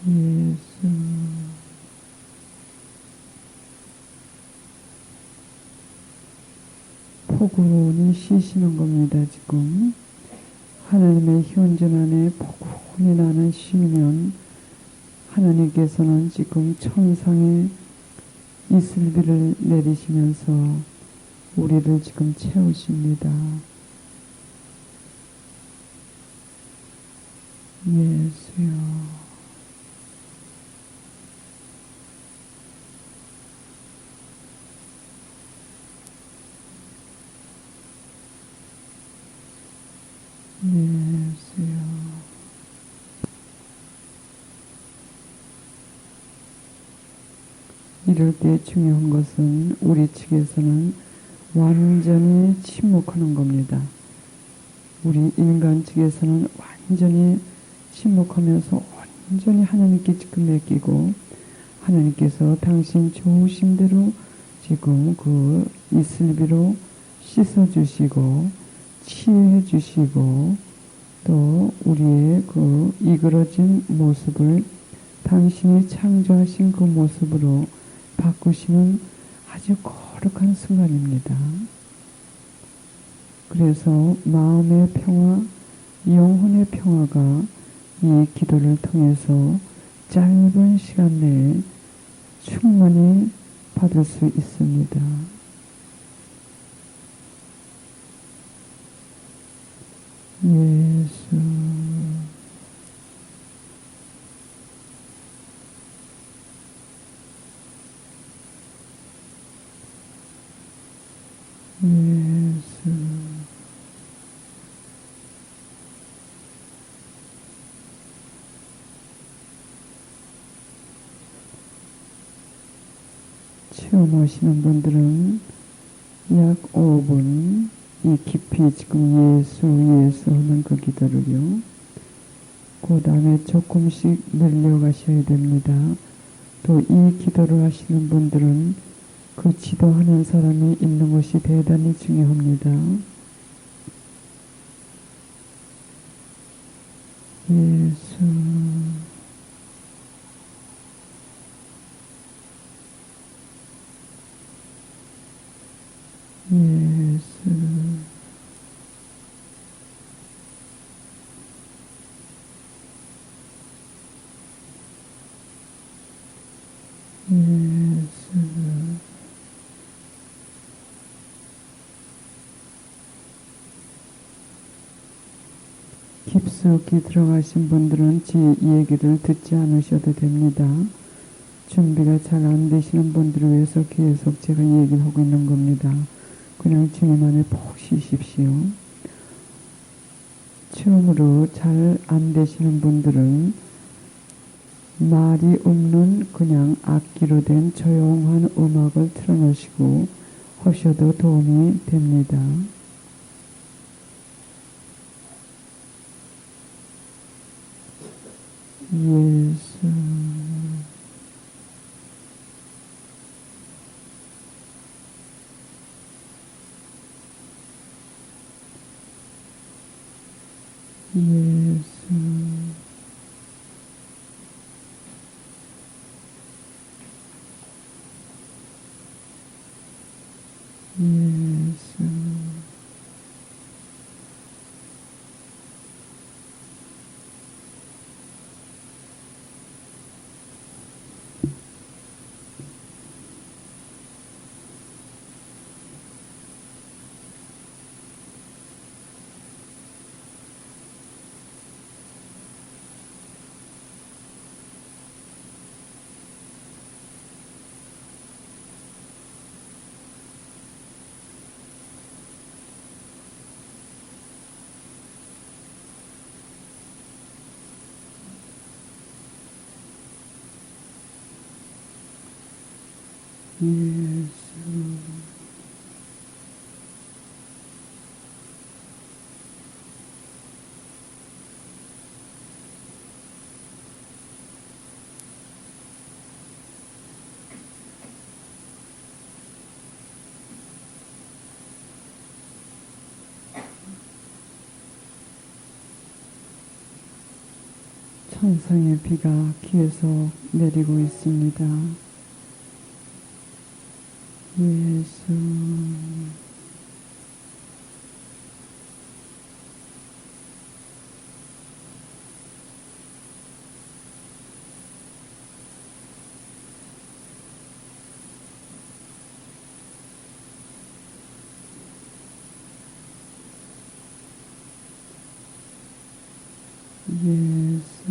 예수. 포근히 쉬시는 겁니다. 지금 하나님의 현존 안에 포근히 나는 쉬면 하나님께서는 지금 천상의 이슬비를 내리시면서 우리를 지금 채우십니다. 예수여. 예수여. 이럴 때 중요한 것은 우리 측에서는 완전히 침묵하는 겁니다. 우리 인간 측에서는 완전히 침묵하면서 완전히 하나님께 지금 맡기고 하나님께서 당신 좋으신 대로 지금 그 이슬비로 씻어주시고 치유해주시고 또 우리의 그 이그러진 모습을 당신이 창조하신 그 모습으로 바꾸시는 아주 거룩한 순간입니다. 그래서 마음의 평화, 영혼의 평화가 이 기도를 통해서 짧은 시간 내에 충분히 받을 수 있습니다. 예수. 예수. 체험하시는 분들은 약 5분 이 깊이 지금 예수 하는 그 기도를요. 그 다음에 조금씩 늘려가셔야 됩니다. 또 이 기도를 하시는 분들은 그 지도하는 사람이 있는 것이 대단히 중요합니다. 예수. 예수. 예수. 깊숙이 들어가신 분들은 제 얘기를 듣지 않으셔도 됩니다. 준비가 잘 안 되시는 분들을 위해서 계속 제가 얘기를 하고 있는 겁니다. 그냥 주님 안에 푹 쉬십시오. 처음으로 잘 안 되시는 분들은 말이 없는 그냥 악기로 된 조용한 음악을 틀어놓으시고 하셔도 도움이 됩니다. 예수. 예수. 예수. 예수. 천상의 비가 계속 내리고 있습니다. 예수. 예수.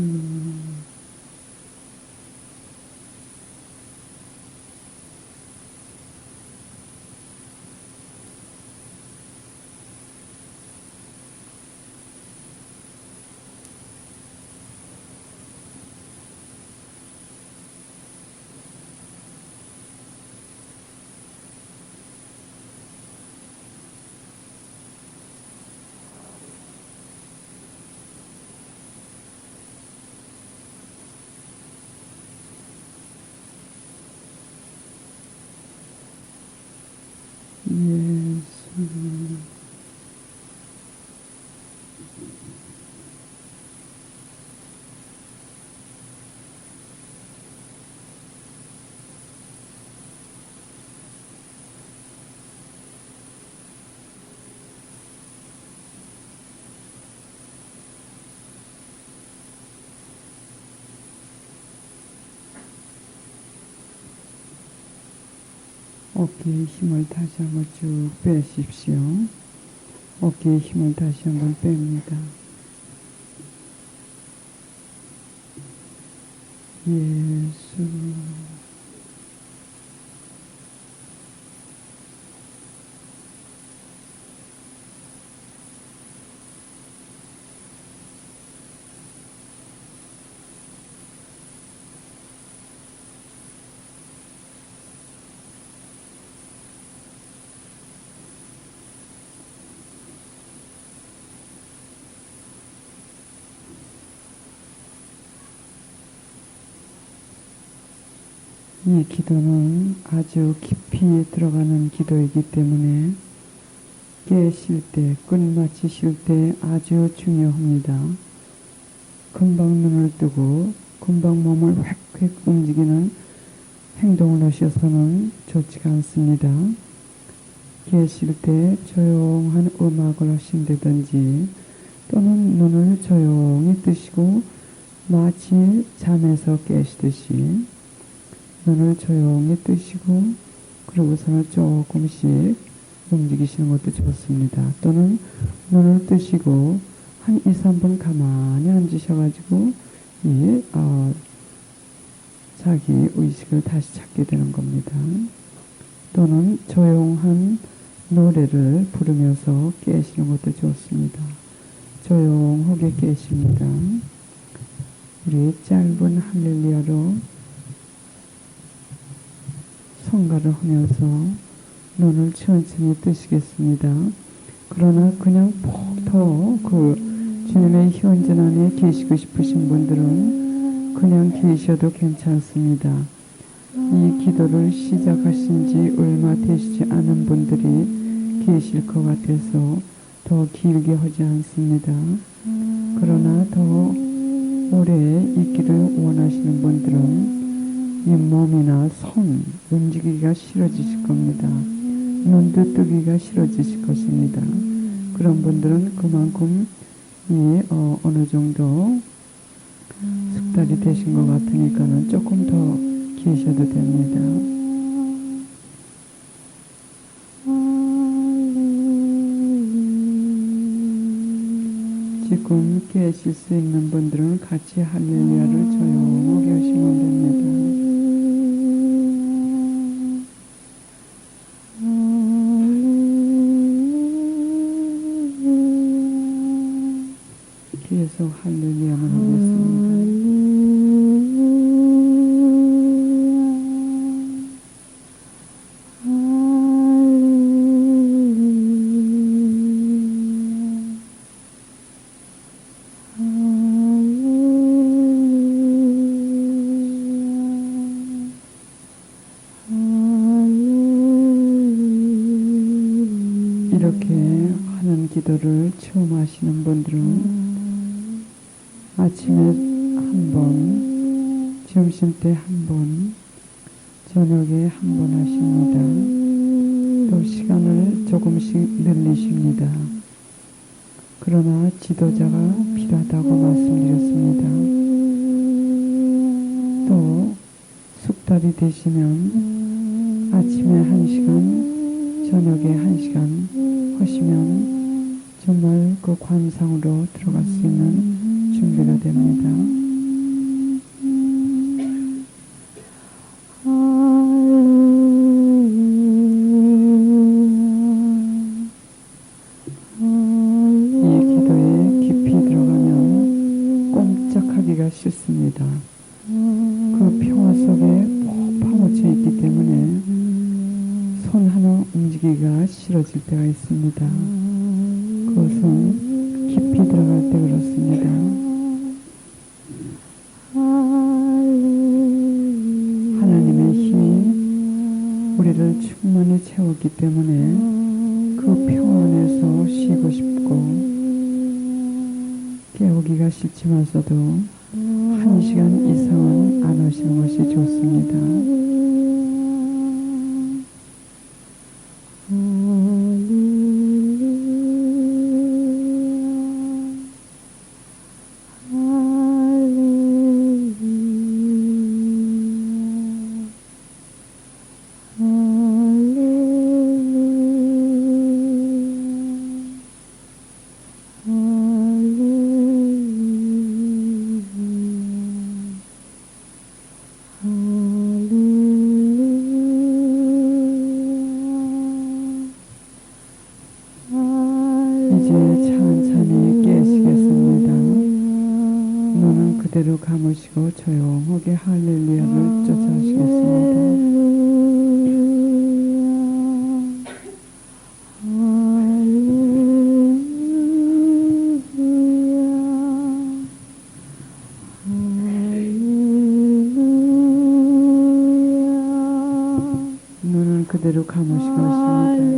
예수. 어깨에 힘을 다시 한번 쭉 빼십시오. 어깨에 힘을 다시 한번 뺍니다. 예수. 이 기도는 아주 깊이 들어가는 기도이기 때문에 깨실 때, 끝마치실 때 아주 중요합니다. 금방 눈을 뜨고 금방 몸을 획획 움직이는 행동을 하셔서는 좋지가 않습니다. 깨실 때 조용한 음악을 하신다든지 또는 눈을 조용히 뜨시고 마치 잠에서 깨시듯이 눈을 조용히 뜨시고 그러고서는 조금씩 움직이시는 것도 좋습니다. 또는 눈을 뜨시고 한 2, 3분 가만히 앉으셔가지고 자기 의식을 다시 찾게 되는 겁니다. 또는 조용한 노래를 부르면서 깨시는 것도 좋습니다. 조용하게 깨십니다. 우리 짧은 할렐루야로 성가를 하면서 눈을 천천히 뜨시겠습니다. 그러나 그냥 푹 주님의 현존 안에 계시고 싶으신 분들은 그냥 계셔도 괜찮습니다. 이 기도를 시작하신 지 얼마 되시지 않은 분들이 계실 것 같아서 더 길게 하지 않습니다. 그러나 더 오래 있기를 원하시는 분들은 이 몸이나 손 움직이기가 싫어지실 겁니다. 눈도 뜨기가 싫어지실 것입니다. 그런 분들은 그만큼 어느 정도 숙달이 되신 것 같으니까는 조금 더 계셔도 됩니다. 지금 깨실 수 있는 분들은 같이 할렐루야를 조용하게 하시면 됩니다. 계속 할렐루야만 하겠습니다. 이렇게 하는 기도를 처음 하시는 분들은 아침에 한 번, 점심때 한 번, 저녁에 한 번 하십니다. 또 시간을 조금씩 늘리십니다. 그러나 지도자가 필요하다고 말씀드렸습니다. 또 숙달이 되시면 아침에 1시간, 저녁에 1시간 하시면 정말 그 관상으로 들어갈 수 있는 준비가 됩니다. 싫습니다. 그 평화 속에 푹 파묻혀 있기 때문에 손 하나 움직이기가 싫어질 때가 있습니다. 그것은 깊이 들어갈 때 그렇습니다. 하나님의 힘이 우리를 충만히 채웠기 때문에 그 평화 안에서 쉬고 싶고 깨우기가 싫지만서도 1시간 이상은 안 하시는 것이 좋습니다. 그대로 감으시고 조용하게 할렐루야를 쫓아하시겠습니다. 눈은 그대로 감으시고 하십니다.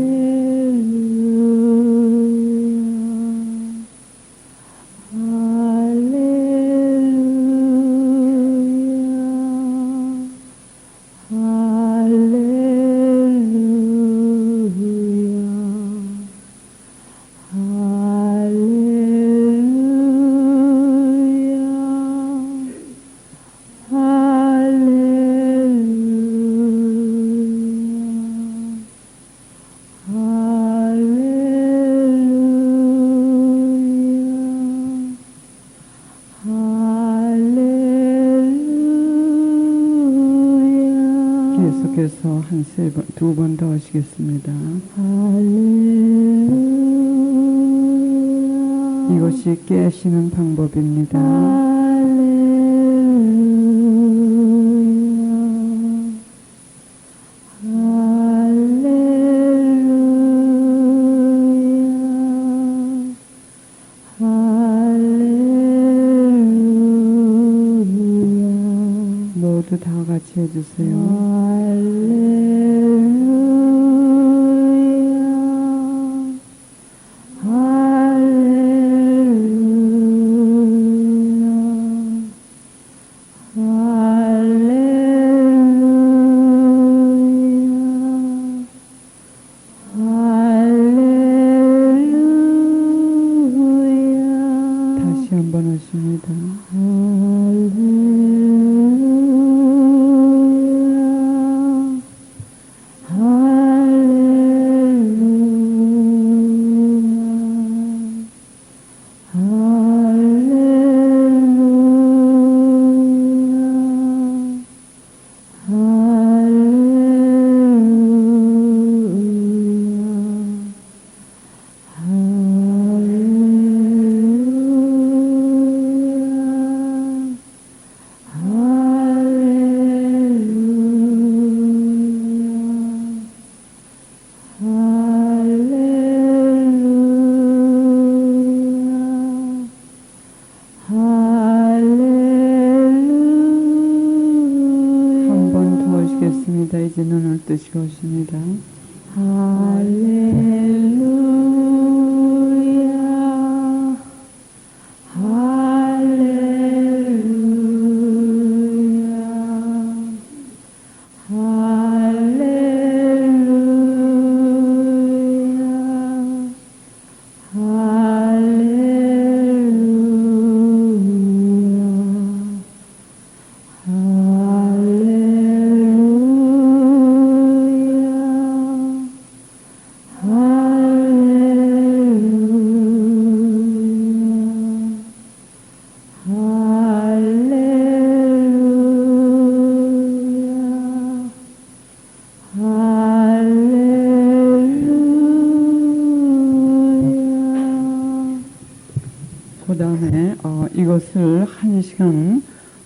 계속해서 두 번 더 하시겠습니다. 이것이 깨시는 방법입니다. 모두 다 같이 해주세요. 다시 한번 하십니다. 이제 눈을 뜨시고 오십니다. 할렐루야, 할렐루야, 다음에 이것을 1시간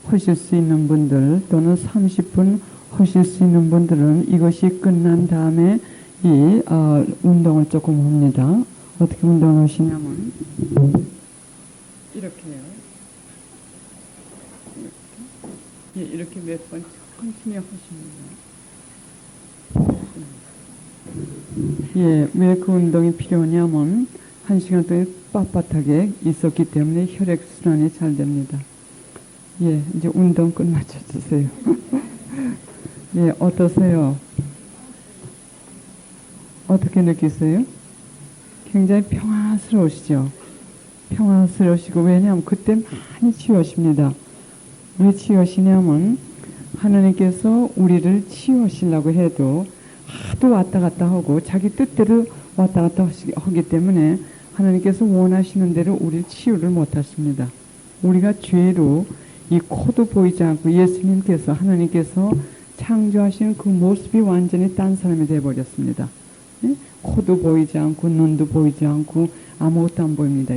하실 수 있는 분들 또는 30분 하실 수 있는 분들은 이것이 끝난 다음에 이 운동을 조금 합니다. 어떻게 운동을 하시냐면 이렇게요. 이렇게 몇 번 천천히 하십니다. 예, 왜 그 운동이 필요하냐면 1시간 동안 빳빳하게 있었기 때문에 혈액순환이 잘 됩니다. 예, 이제 운동 끝마쳐 주세요. 예, 어떠세요? 어떻게 느끼세요? 굉장히 평화스러우시죠? 평화스러우시고, 왜냐하면 그때 많이 치유하십니다. 왜 치유하시냐면 하나님께서 우리를 치유하시려고 해도 하도 왔다 갔다 하고 자기 뜻대로 왔다 갔다 하기 때문에 하나님께서 원하시는 대로 우리를 치유를 못 하십니다. 우리가 죄로 이 코도 보이지 않고 예수님께서 하나님께서 창조하신 그 모습이 완전히 딴 사람이 되어버렸습니다. 예? 코도 보이지 않고 눈도 보이지 않고 아무것도 안 보입니다.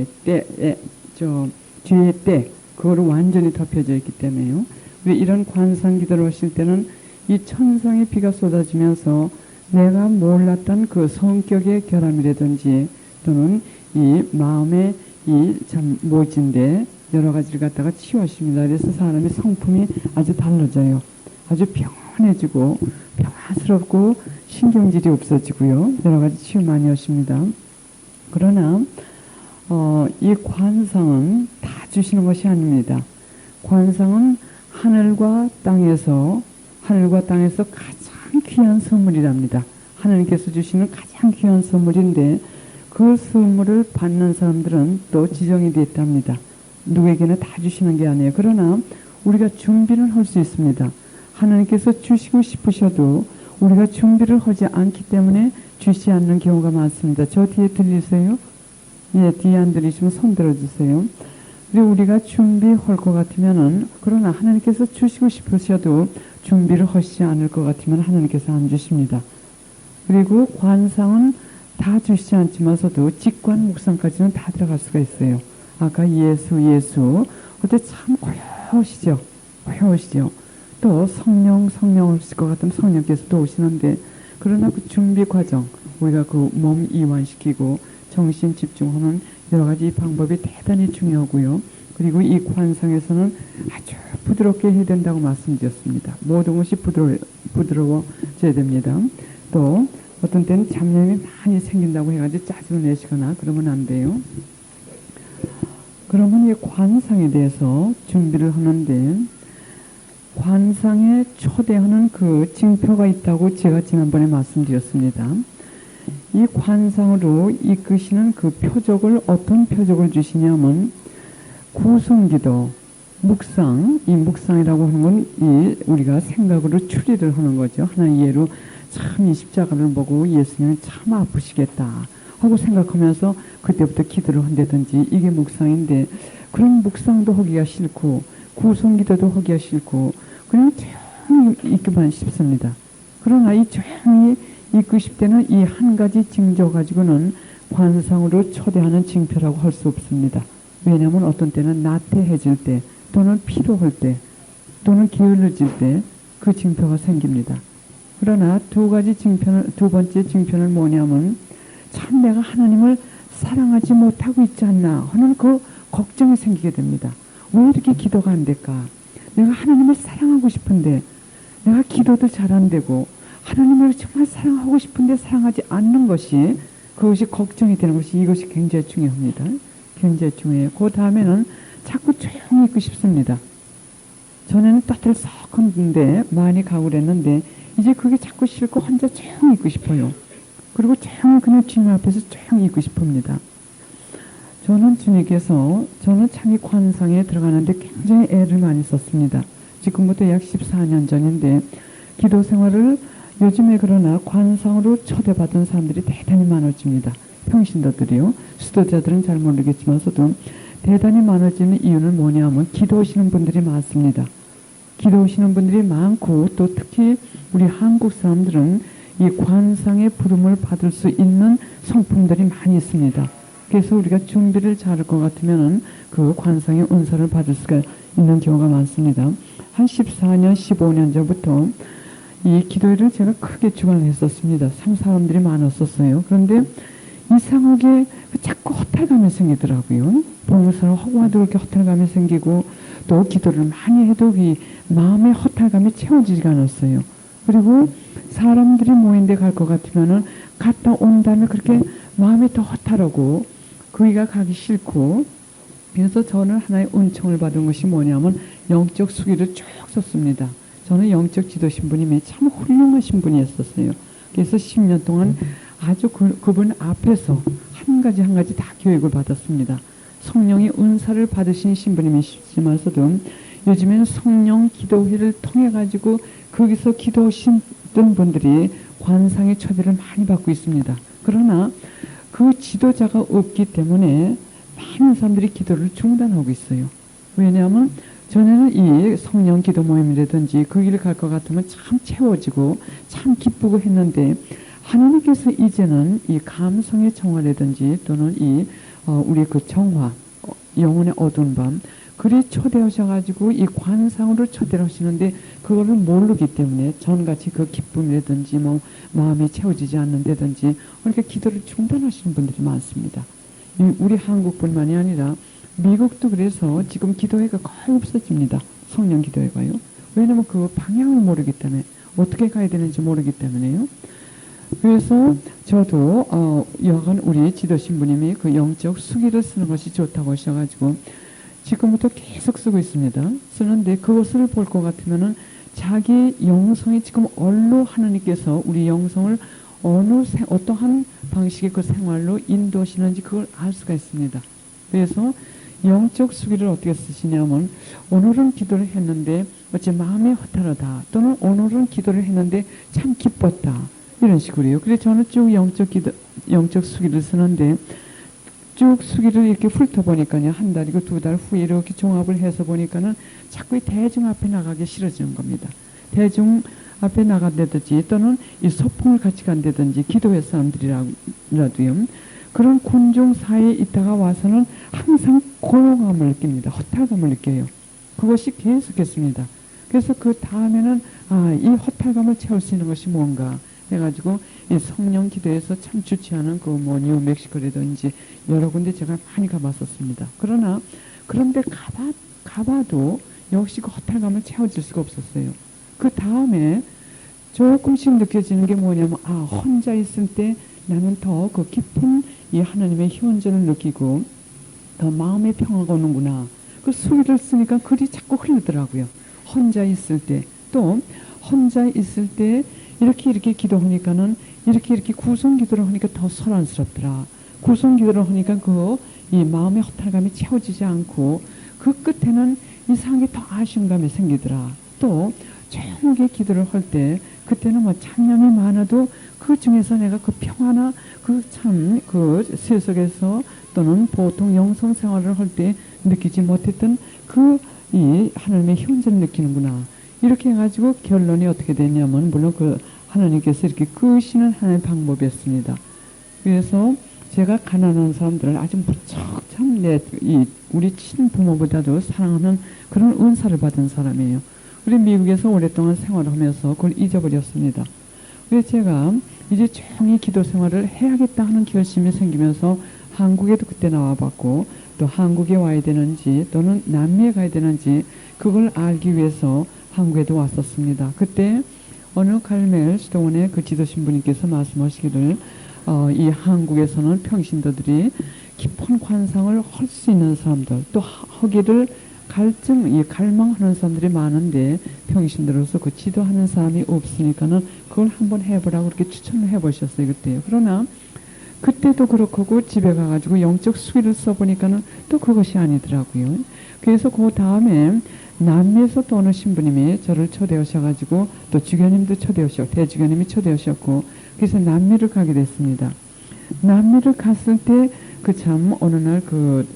죄의 때 그거로 완전히 덮여져 있기 때문에요. 우리 이런 관상 기도를 하실 때는 이 천상의 비가 쏟아지면서 내가 몰랐던 그 성격의 결함이라든지 또는 이 마음의 이 참 모진데 여러 가지를 갖다가 치유하십니다. 그래서 사람의 성품이 아주 달라져요. 아주 평온해지고 평화스럽고 신경질이 없어지고요. 여러 가지 치유 많이 하십니다. 그러나 이 관상은 다 주시는 것이 아닙니다. 관상은 하늘과 땅에서 가장 귀한 선물이랍니다. 하나님께서 주시는 가장 귀한 선물인데 그 선물을 받는 사람들은 또 지정이 되어 있답니다. 누구에게나 다 주시는 게 아니에요. 그러나 우리가 준비를 할 수 있습니다. 하나님께서 주시고 싶으셔도 우리가 준비를 하지 않기 때문에 주시지 않는 경우가 많습니다. 저 뒤에 들리세요? 예, 뒤에 안 들리시면 손 들어주세요. 그리고 우리가 준비할 것 같으면은, 그러나 하나님께서 주시고 싶으셔도 준비를 하시지 않을 것 같으면 하나님께서 안 주십니다. 그리고 관상은 다 주시지 않지만서도 직관 묵상까지는 다 들어갈 수가 있어요. 아까 예수 그때 참 고요하시죠. 또 성령 오실 것 같으면 성령께서 또 오시는데, 그러나 그 준비 과정, 우리가 그 몸 이완시키고 정신 집중하는 여러 가지 방법이 대단히 중요하고요. 그리고 이 관상에서는 아주 부드럽게 해야 된다고 말씀드렸습니다. 모든 것이 부드러워져야 됩니다. 또 어떤 때는 잡념이 많이 생긴다고 해가지고 짜증을 내시거나 그러면 안 돼요. 그러면 이 관상에 대해서 준비를 하는데, 관상에 초대하는 그 징표가 있다고 제가 지난번에 말씀드렸습니다. 이 관상으로 이끄시는 그 표적을, 어떤 표적을 주시냐면 구성기도, 묵상, 이 묵상이라고 하는 건 이 우리가 생각으로 추리를 하는 거죠. 하나의 예로 참 이 십자가를 보고 예수님은 참 아프시겠다 하고 생각하면서 그때부터 기도를 한다든지, 이게 묵상인데, 그런 묵상도 하기가 싫고 구성기도도 하기가 싫고 그냥 조용히 있기만 싶습니다. 그러나 이 조용히 있고 싶을 때는 이 한 가지 징조 가지고는 관상으로 초대하는 징표라고 할 수 없습니다. 왜냐하면 어떤 때는 나태해질 때 또는 피로할 때 또는 게을러질 때 그 징표가 생깁니다. 그러나 두 번째 징표는 뭐냐면 참 내가 하나님을 사랑하지 못하고 있지 않나 하는 그 걱정이 생기게 됩니다. 왜 이렇게 기도가 안 될까? 내가 하나님을 사랑하고 싶은데 내가 기도도 잘 안 되고 하나님을 정말 사랑하고 싶은데 사랑하지 않는 것이, 그것이 걱정이 되는 것이, 이것이 굉장히 중요합니다. 굉장히 중요해요. 그 다음에는 자꾸 조용히 있고 싶습니다. 전에는 떠들썩한데 많이 가고 그랬는데 이제 그게 자꾸 싫고 혼자 조용히 있고 싶어요. 그리고 조용히 그냥 주님 앞에서 조용히 있고 싶습니다. 저는 참 이 관상에 들어가는데 굉장히 애를 많이 썼습니다. 지금부터 약 14년 전인데, 기도 생활을 요즘에 그러나 관상으로 초대받은 사람들이 대단히 많아집니다. 평신도들이요. 수도자들은 잘 모르겠지만서도 대단히 많아지는 이유는 뭐냐면 기도하시는 분들이 많습니다. 기도하시는 분들이 많고, 또 특히 우리 한국 사람들은 이 관상의 부름을 받을 수 있는 성품들이 많이 있습니다. 그래서 우리가 준비를 잘할 것 같으면은 그 관상의 은사를 받을 수가 있는 경우가 많습니다. 한 14년, 15년 전부터 이 기도회를 제가 크게 주관을 했었습니다. 참 사람들이 많았었어요. 그런데 이상하게 자꾸 허탈감이 생기더라고요. 봉사를 하고 와도 그렇게 허탈감이 생기고, 또 기도를 많이 해도 이 마음의 허탈감이 채워지지가 않았어요. 그리고 사람들이 모인 데 갈 것 같으면은 갔다 온 다음에 그렇게 마음이 더 허탈하고 거기가 가기 싫고, 그래서 저는 하나의 은총을 받은 것이 뭐냐면 영적 수기를 쭉 썼습니다. 저는 영적 지도 신부님이 참 훌륭하신 분이었었어요. 그래서 10년 동안 아주 그분 앞에서 한 가지 한 가지 다 교육을 받았습니다. 성령의 은사를 받으신 신부님이시면서도 요즘에는 성령 기도회를 통해 가지고 거기서 기도하신 분들이 관상의 초대를 많이 받고 있습니다. 그러나 그 지도자가 없기 때문에 많은 사람들이 기도를 중단하고 있어요. 왜냐하면 전에는 이 성령 기도 모임이라든지 거기를 갈 것 같으면 참 채워지고 참 기쁘고 했는데, 하나님께서 이제는 이 감성의 정화라든지 또는 이 우리 그 정화, 영혼의 어두운 밤, 그리 초대하셔가지고 이 관상으로 초대를 하시는데 그거를 모르기 때문에 전같이 그 기쁨이라든지 뭐 마음이 채워지지 않는다든지 그러니까 기도를 중단하시는 분들이 많습니다. 우리 한국뿐만이 아니라 미국도 그래서 지금 기도회가 거의 없어집니다. 성령 기도회가요. 왜냐면 그 방향을 모르기 때문에, 어떻게 가야 되는지 모르기 때문에요. 그래서 저도 여간 우리 지도 신부님이 그 영적 수기를 쓰는 것이 좋다고 하셔가지고 지금부터 계속 쓰고 있습니다. 쓰는데 그것을 볼 것 같으면은 자기 영성이 지금 얼로 하나님께서 우리 영성을 어떠한 방식의 그 생활로 인도하시는지 그걸 알 수가 있습니다. 그래서 영적 수기를 어떻게 쓰시냐면, 오늘은 기도를 했는데 어째 마음이 허탈하다, 또는 오늘은 기도를 했는데 참 기뻤다, 이런 식으로요. 그래서 저는 쭉 영적 수기를 쓰는데, 쭉 수기를 이렇게 훑어보니까요, 한 달이고 두 달 후에 이렇게 종합을 해서 보니까는 자꾸 이 대중 앞에 나가기 싫어지는 겁니다. 대중 앞에 나간다든지 또는 이 소풍을 같이 간다든지 기도회 사람들이라도요, 그런 군중 사이에 있다가 와서는 항상 고요함을 느낍니다. 허탈감을 느껴요. 그것이 계속했습니다. 그래서 그 다음에는 이 허탈감을 채울 수 있는 것이 뭔가 해가지고 이 성령 기도에서 참 주최하는 그 뭐 뉴멕시코라든지 여러 군데 제가 많이 가봤었습니다. 그런데 가봐도 역시 그 허탈감을 채워질 수가 없었어요. 그 다음에 조금씩 느껴지는 게 뭐냐면, 혼자 있을 때 나는 더 그 깊은 이 하나님의 희원전을 느끼고 더 마음의 평화가 오는구나. 그 수기를 쓰니까 글이 자꾸 흐르더라고요. 혼자 있을 때, 또 혼자 있을 때 이렇게 기도하니까는 이렇게 구성 기도를 하니까 더 소란스럽더라. 구성 기도를 하니까 이 마음의 허탈감이 채워지지 않고 그 끝에는 이상하게 더 아쉬운 감이 생기더라. 또 조용하게 기도를 할 때 그때는 뭐 찬양이 많아도 그 중에서 내가 그 평화나 그 세속에서 또는 보통 영성 생활을 할 때 느끼지 못했던 이 하나님의 현재를 느끼는구나. 이렇게 해가지고 결론이 어떻게 됐냐면, 물론 그 하나님께서 이렇게 끄시는 하나의 방법이었습니다. 그래서 제가 가난한 사람들을 아주 무척 참 우리 친부모보다도 사랑하는 그런 은사를 받은 사람이에요. 우리 미국에서 오랫동안 생활을 하면서 그걸 잊어버렸습니다. 그래서 제가 이제 조용히 기도 생활을 해야겠다 하는 결심이 생기면서 한국에도 그때 나와봤고, 또 한국에 와야 되는지 또는 남미에 가야 되는지 그걸 알기 위해서 한국에도 왔었습니다. 그때 어느 갈멜 수도원의 그 지도신부님께서 말씀하시기를 이 한국에서는 평신도들이 깊은 관상을 할 수 있는 사람들, 또 하기를 갈망하는 사람들이 많은데 평신도로서 그 지도하는 사람이 없으니까는 그걸 한번 해보라고 그렇게 추천을 해보셨어요, 그때요. 그러나 그때도 그렇고 집에 가가지고 영적 수기를 써보니까는 또 그것이 아니더라고요. 그래서 그 다음에 남미에서 또 어느 신부님이 저를 초대하셔가지고, 또 주교님도 대주교님이 초대하셨고, 그래서 남미를 가게 됐습니다. 남미를 갔을 때 참 어느 날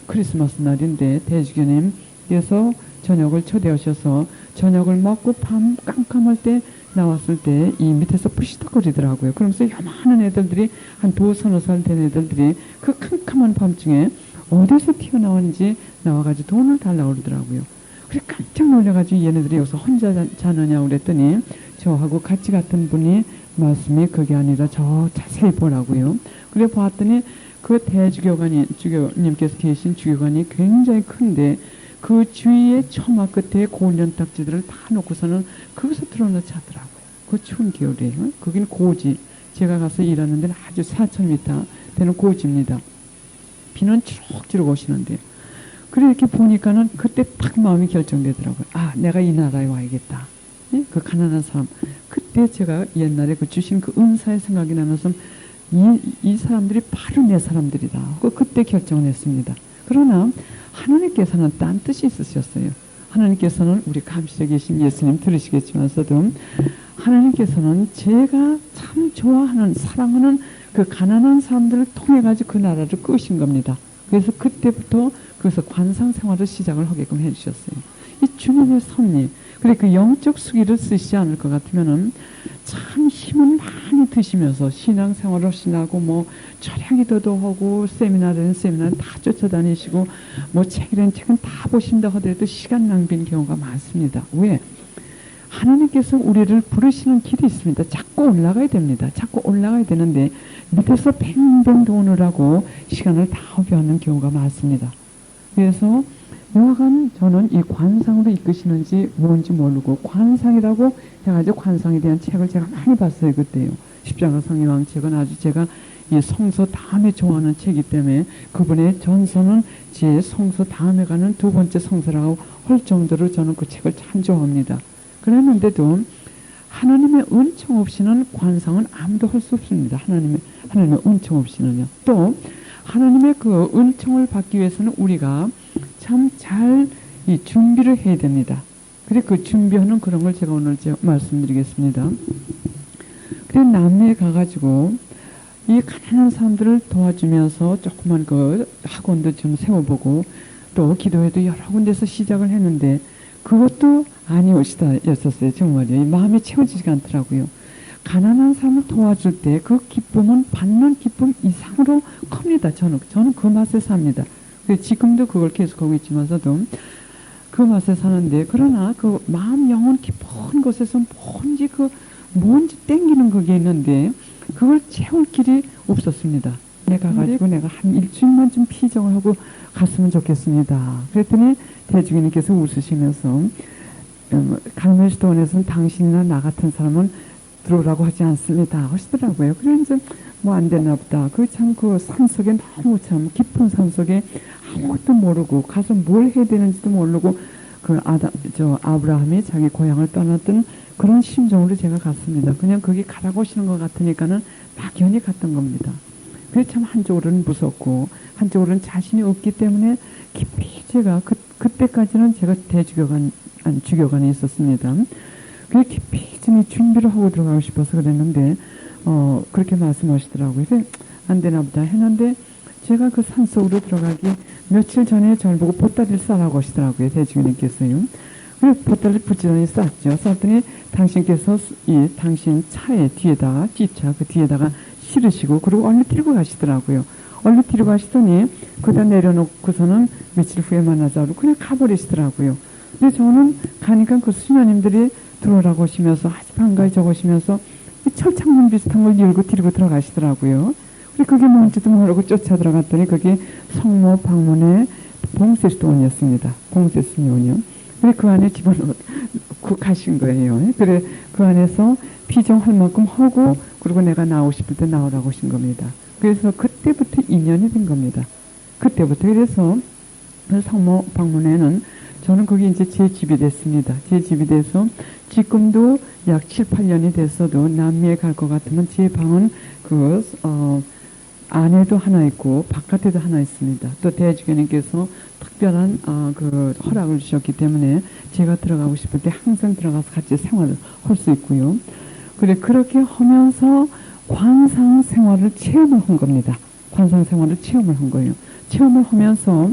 크리스마스 날인데 대주교님께서 저녁을 초대하셔서 저녁을 먹고 밤 깜깜할 때 나왔을 때 이 밑에서 부시덕거리더라고요. 그러면서 요만한 애들들이 한 서너 살 된 애들들이 그 캄캄한 밤중에 어디서 튀어나왔는지 나와가지고 돈을 달라고 그러더라고요. 그래 깜짝 놀라가지고 얘네들이 여기서 혼자 자느냐고 그랬더니 저하고 같이 갔던 분이 말씀이 그게 아니라 저 자세히 보라고요. 그래 봤더니 그 주교님께서 계신 주교관이 굉장히 큰데 그 주위에 처마 끝에 고운전딱지들을 다 놓고서는 거기서 드러나지 하더라고요. 그 추운 겨울에. 거기는 고지. 제가 가서 일하는 데는 아주 4,000m 되는 고지입니다. 비는 주룩주룩 오시는데요. 그래 이렇게 보니까는 그때 딱 마음이 결정되더라고요. 아, 내가 이 나라에 와야겠다. 예? 그 가난한 사람. 그때 제가 옛날에 그 주신 그 은사의 생각이 나면서 이 사람들이 바로 내 사람들이다 하고 그때 결정을 했습니다. 그러나 하나님께서는 딴 뜻이 있으셨어요. 하나님께서는 우리 감시에 계신 예수님 들으시겠지만서도 하나님께서는 제가 참 좋아하는 사랑하는 그 가난한 사람들을 통해 가지고 그 나라를 끄신 겁니다. 그래서 그때부터 그래서 관상 생활을 시작을 하게끔 해주셨어요. 이 주님의 섭리, 그래 그 영적 수기를 쓰시지 않을 것 같으면은 참 힘은 많이 드시면서 신앙생활을 하시고 뭐 철야기도도 하고 세미나는 다 쫓아다니시고 뭐 책이란 책은 다 보신다 하더라도 시간 낭비인 경우가 많습니다. 왜? 하나님께서 우리를 부르시는 길이 있습니다. 자꾸 올라가야 됩니다. 자꾸 올라가야 되는데 밑에서 뱅뱅 도느라고 시간을 다 허비하는 경우가 많습니다. 그래서 여하간 저는 이 관상으로 이끄시는지 뭔지 모르고 관상이라고 해가지고 관상에 대한 책을 제가 많이 봤어요. 그때요. 십자가 성의왕 책은 아주 제가 이 성서 다음에 좋아하는 책이기 때문에 그분의 전서는 제 성서 다음에 가는 두 번째 성서라고 할 정도로 저는 그 책을 참 좋아합니다. 그랬는데도 하나님의 은총 없이는 관상은 아무도 할 수 없습니다. 하나님의 은총 없이는요. 또 하나님의 그 은총을 받기 위해서는 우리가 참 잘 이 준비를 해야 됩니다. 그래 그 준비하는 그런 걸 제가 오늘 말씀드리겠습니다. 그래 남미에 가가지고 이 가난한 사람들을 도와주면서 조그만 그 학원도 좀 세워보고 또 기도회도 여러 군데서 시작을 했는데 그것도 아니었어요. 정말요. 이 마음이 채워지지가 않더라고요. 가난한 사람을 도와줄 때 그 기쁨은 받는 기쁨 이상으로 큽니다. 저는 그 맛에 삽니다. 지금도 그걸 계속하고 있지만서도 그 맛에 사는데 그러나 그 마음 영혼 깊은 곳에서 뭔지 땡기는 그게 있는데 그걸 채울 길이 없었습니다. 내가 한 일주일만 좀 피정을 하고 갔으면 좋겠습니다. 그랬더니 대주교님께서 웃으시면서 갈멜시도원에서는 당신이나 나 같은 사람은 들어오라고 하지 않습니다 하시더라고요. 그래서 뭐 안 되나 보다. 그 산속에 너무 참 깊은 산속에 아무것도 모르고 가서 뭘 해야 되는지도 모르고 아브라함이 자기 고향을 떠났던 그런 심정으로 제가 갔습니다. 그냥 거기 가라고 하시는 것 같으니까는 막연히 갔던 겁니다. 그래서 참 한쪽으로는 무섭고 한쪽으로는 자신이 없기 때문에 깊이 제가 그때까지는 제가 주교관에 있었습니다. 그래서 깊이 좀 준비를 하고 들어가고 싶어서 그랬는데 그렇게 말씀하시더라고요. 그래서 안 되나 보다 했는데 제가 그 산속으로 들어가기 며칠 전에 저를 보고 보따리를 싸라고 하시더라고요. 대주교님께서요. 그래서 보따리를 부지런히 쌌죠. 쌌더니 당신께서 당신 차에 뒤에다가 뒷차 그 뒤에다가 실으시고 그리고 얼른 들고 가시더라고요. 얼른 들고 가시더니 그다 내려놓고서는 며칠 후에 만나자고 그냥 가버리시더라고요. 근데 저는 가니까 그 수녀님들이 들어오라고 하시면서 아주 반가이 적으시면서 철창문 비슷한 걸 열고 들고 들어가시더라고요. 그래 그게 뭔지도 모르고 쫓아 들어갔더니 그게 성모 방문의 봉쇄수원이었습니다. 봉쇄수원이요. 그래 그 안에 집어넣고 가신 거예요. 그래 그 안에서 피정할 만큼 하고 그리고 내가 나오고 싶을 때 나오라고 하신 겁니다. 그래서 그때부터 인연이 된 겁니다. 그때부터 그래서 그 성모 방문에는 저는 그게 이제 제 집이 됐습니다. 제 집이 돼서 지금도 약 7, 8년이 됐어도 남미에 갈 것 같으면 제 방은 안에도 하나 있고 바깥에도 하나 있습니다. 또 대주교님께서 특별한 허락을 주셨기 때문에 제가 들어가고 싶을 때 항상 들어가서 같이 생활을 할 수 있고요. 그렇게 하면서 관상 생활을 체험을 한 겁니다. 관상 생활을 체험을 한 거예요. 체험을 하면서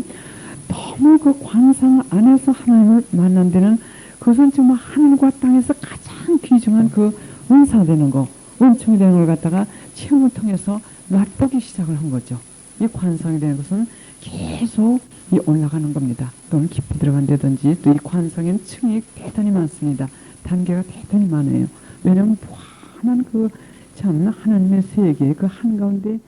너무 그 관상 안에서 하나님을 만난 데는 그것은 정말 하늘과 땅에서 가장 가장 귀중한 그 은사되는 거, 은총이 되는 걸 갖다가 체험을 통해서 맛보기 시작을 한 거죠. 이 관성이 되는 것은 계속 이 올라가는 겁니다. 또는 깊이 들어간다든지 또 이 관성에는 층이 대단히 많습니다. 단계가 대단히 많아요. 왜냐하면 무한한 그 참 하나님의 세계 그 한가운데